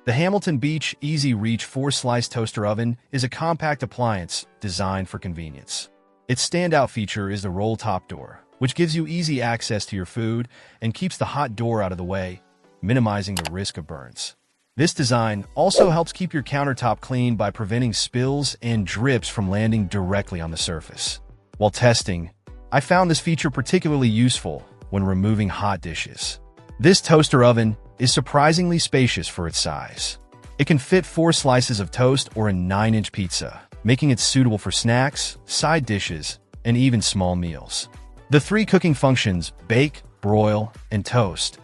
The Hamilton Beach Easy Reach 4-slice toaster oven is a compact appliance designed for convenience. Its standout feature is the roll-top door, which gives you easy access to your food and keeps the hot door out of the way, minimizing the risk of burns. This design also helps keep your countertop clean by preventing spills and drips from landing directly on the surface. While testing, I found this feature particularly useful when removing hot dishes. This toaster oven is surprisingly spacious for its size. It can fit 4 slices of toast or a 9-inch pizza, making it suitable for snacks, side dishes, and even small meals. The 3 cooking functions, bake, broil, and toast,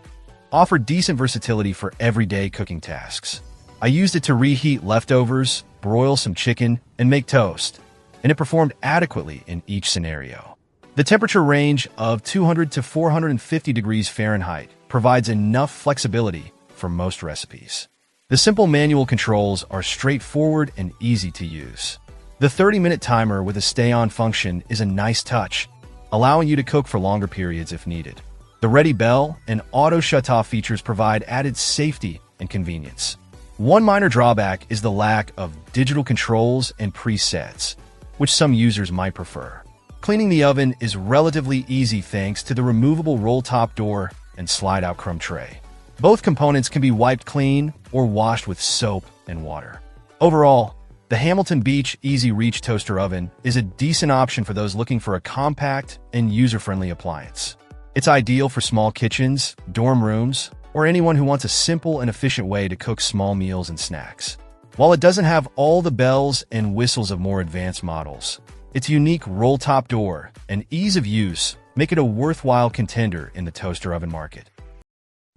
offer decent versatility for everyday cooking tasks. I used it to reheat leftovers, broil some chicken, and make toast, and it performed adequately in each scenario. The temperature range of 200 to 450 degrees Fahrenheit provides enough flexibility for most recipes. The simple manual controls are straightforward and easy to use. The 30-minute timer with a stay-on function is a nice touch, allowing you to cook for longer periods if needed. The Ready Bell and Auto Shut-Off features provide added safety and convenience. One minor drawback is the lack of digital controls and presets, which some users might prefer. Cleaning the oven is relatively easy thanks to the removable roll-top door and slide-out crumb tray. Both components can be wiped clean or washed with soap and water. Overall, the Hamilton Beach Easy Reach Toaster Oven is a decent option for those looking for a compact and user-friendly appliance. It's ideal for small kitchens, dorm rooms, or anyone who wants a simple and efficient way to cook small meals and snacks. While it doesn't have all the bells and whistles of more advanced models, its unique roll-top door and ease of use make it a worthwhile contender in the toaster oven market.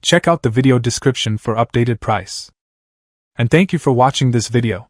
Check out the video description for updated price. And thank you for watching this video.